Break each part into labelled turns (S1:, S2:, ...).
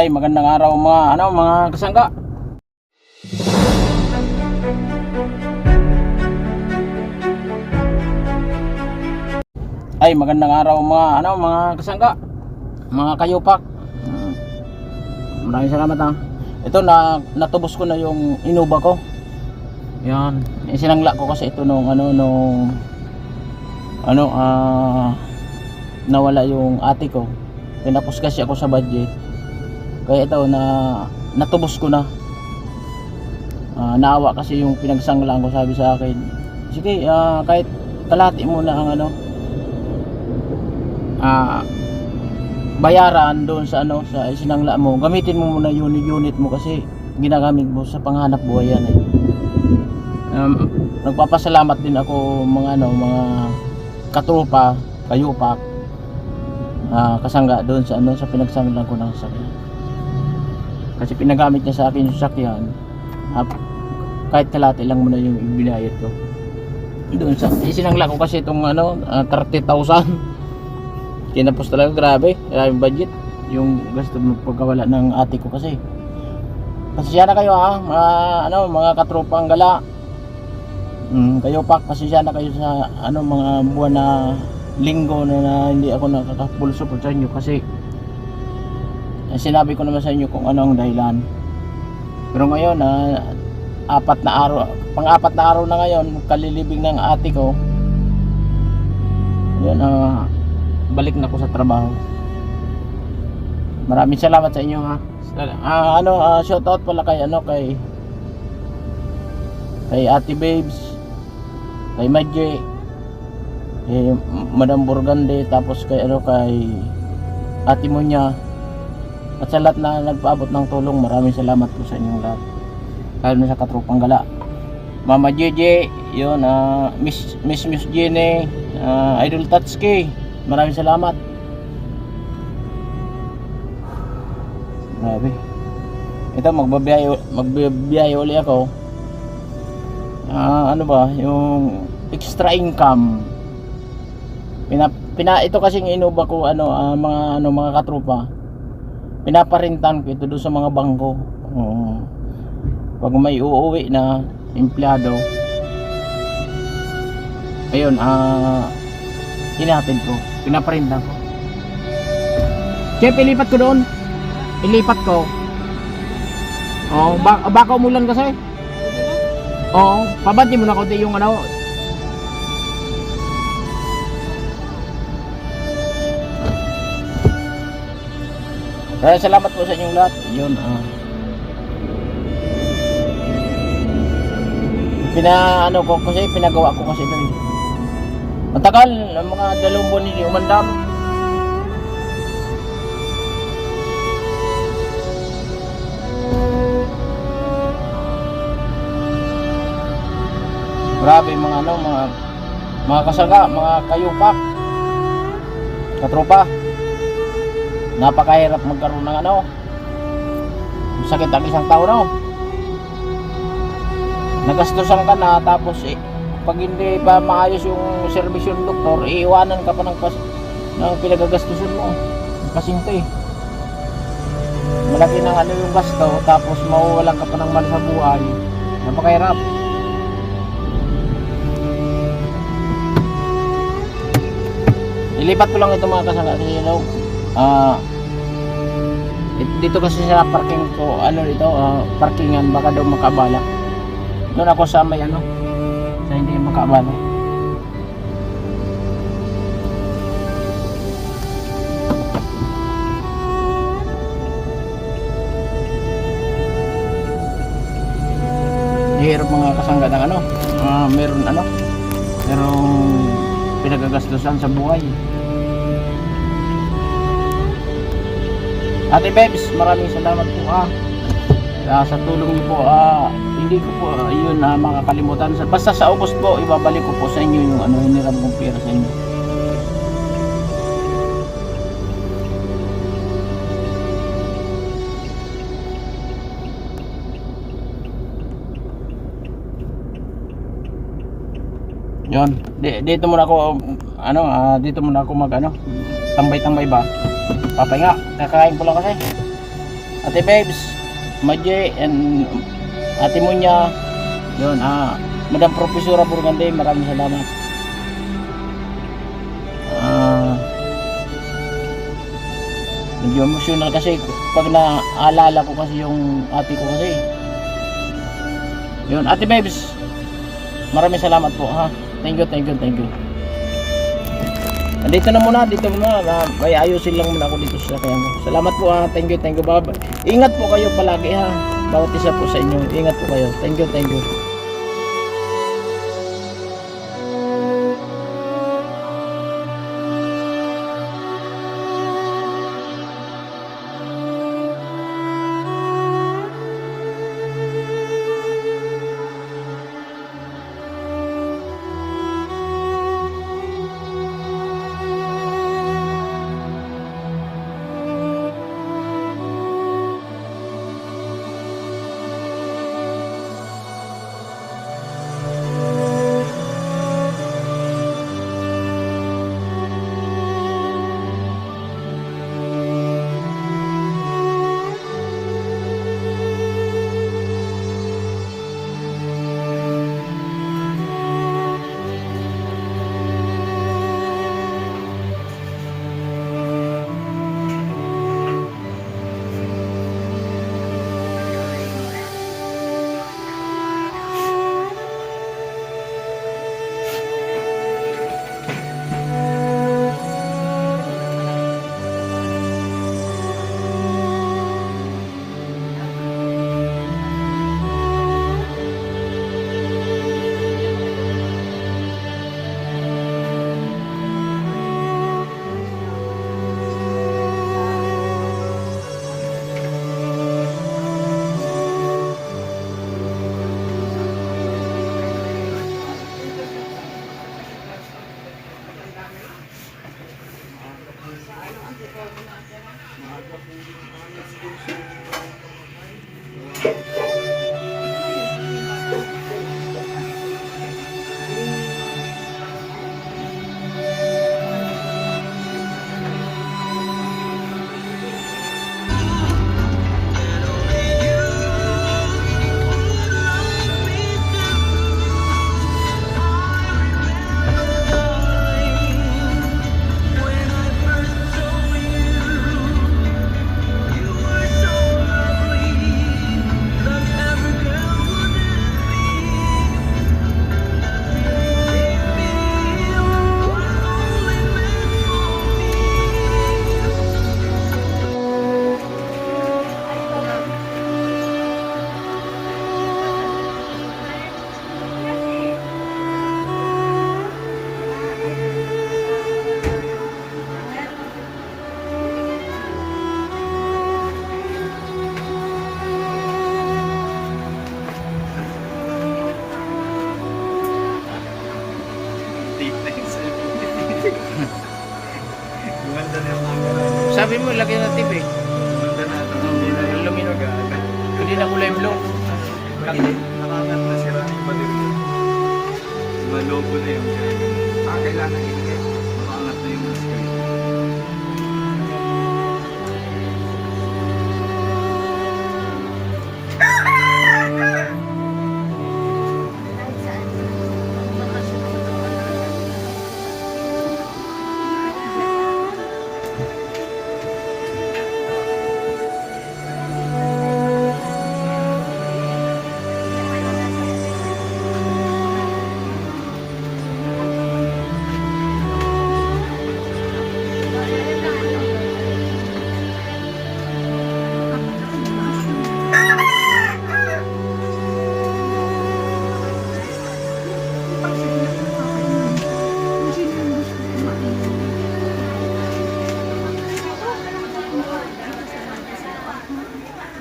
S1: Ay, magandang araw mga kasangga. Ay, magandang araw mga kasangga, mga kayupak. Maraming salamat ha. Ito natubos ko na yung inuba ko. Yan, sinangla ko kasi ito nawala yung ate ko. Tinapos kasi ako sa budget. Kaya ito natubos ko na. Naawa kasi yung pinagsanglaan ko, sabi sa akin, sige, kahit kalahati mo na ang bayaran doon sa sa isinangla mo, gamitin mo muna yung unit mo kasi ginagamit mo sa panghanap buhay yan eh. Nagpapasalamat din ako mga katropa, kayupak, kasangga doon sa pinagsanglaan ko ng sasakyan. Kasi pinagamit niya sa akin yung sasakyan, kahit kalahati lang muna yung ibinayad ko. Doon sa isinangla ko kasi itong 30,000. Tinapos talaga, grabe budget yung gasto ng pagkawala ng ate ko kasi. Pasensya na kayo mga katropang gala. Kayo pak, pasensya na kayo sa mga buwan na linggo na hindi ako nakakapulso po sa inyo kasi sinabi ko naman sa inyo kung ano ang dahilan. Pero ngayon pang-apat na araw na ngayon, kalilibing ng ate ko. Yun, balik na ako sa trabaho. Maraming salamat sa inyo ha. Shout out pala kay Ate Babes, kay Madje, kay Madam Burgande, tapos kay Ate Munya, at sa lahat na nagpaabot ng tulong. Maraming salamat po sa inyong lahat, lalo na sa katropang gala. Mama JJ, yun, Miss Jenny, Idol Tatsuki, maraming salamat. Grabe. Ito, magbabiyahe uli ako. Yung extra income. Ito kasing inuba ko mga katropa. Pinaparintan ko ito doon sa mga bangko. Pag may uuwi na empleyado, ayun, hinahatid ko, pinaparintan ko. Chef, ilipat ko doon. Ilipat ko. Baka umulan kasi. Pabanti mo na konti yung salamat po sa inyong lahat. Yun, pinagawa ko kasi ito eh. Matagal, mga 2 buwan hindi umandam. Grabe mga kasaga, mga kayupak, katropa. Napakahirap magkaroon ng sakit ang isang taon nagastusan ka na, tapos pag hindi pa maayos yung serbisyo ng doktor, iiwanan ka pa ng pinagagastusan mo. Kasinto malaki ng yung gasto, tapos mawawalan ka pa ng mahal sa buhay. Napakahirap. Ilipat ko lang ito mga kasangga kasi dito kasi sa parking ko, parkingan, baka daw makabala. Doon ako sa may sa hindi makabala. Hirap mga kasangga ng merong pinagagastusan sa buhay. Ate Babes, maraming salamat po sa tulong niyo po. Hindi ko po yun makakalimutan. Basta sa August po, ibabalik ko po sa inyo yung hiniram kong pera sa inyo. Yon, dito muna ako dito muna ako tambay-tambay ba. Papahinga, kakain ko lang kasi. Ate Babes, Maje, and Ate Munya, yun, Madam Profesora Burgande, maraming salamat. Medyo emotional kasi pag naalala ko kasi yung ate ko kasi. Yun, Ate Babes, maraming salamat po ha. Thank you, thank you, thank you. Dito na muna, may ayusin lang muna ako dito sa kaya mo. Salamat po ha, thank you, bye. Ingat po kayo palagi ha. Bawat isa po sa inyo, ingat po kayo. Thank you, thank you.
S2: Gumanda na yung camera.
S1: Sabi mo, lagyan na TV.
S2: Gumanda na ito. Hindi na yung
S1: Lumino. Hindi na kulay blue.
S2: Nakangat na sira yung baterya. Malobo na yung kailangan i-get. Nakangat na yung screen.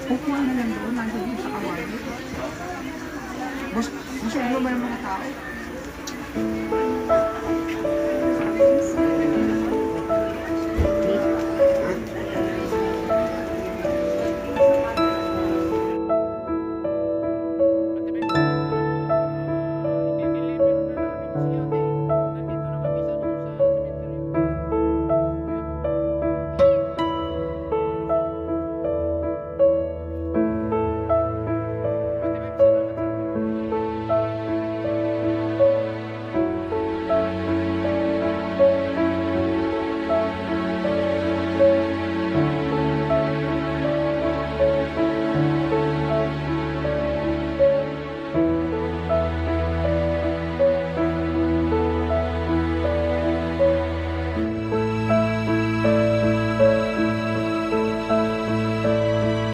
S3: Kukuha na lang doon, nandun sa kawaii. Busog naman ang mga tao.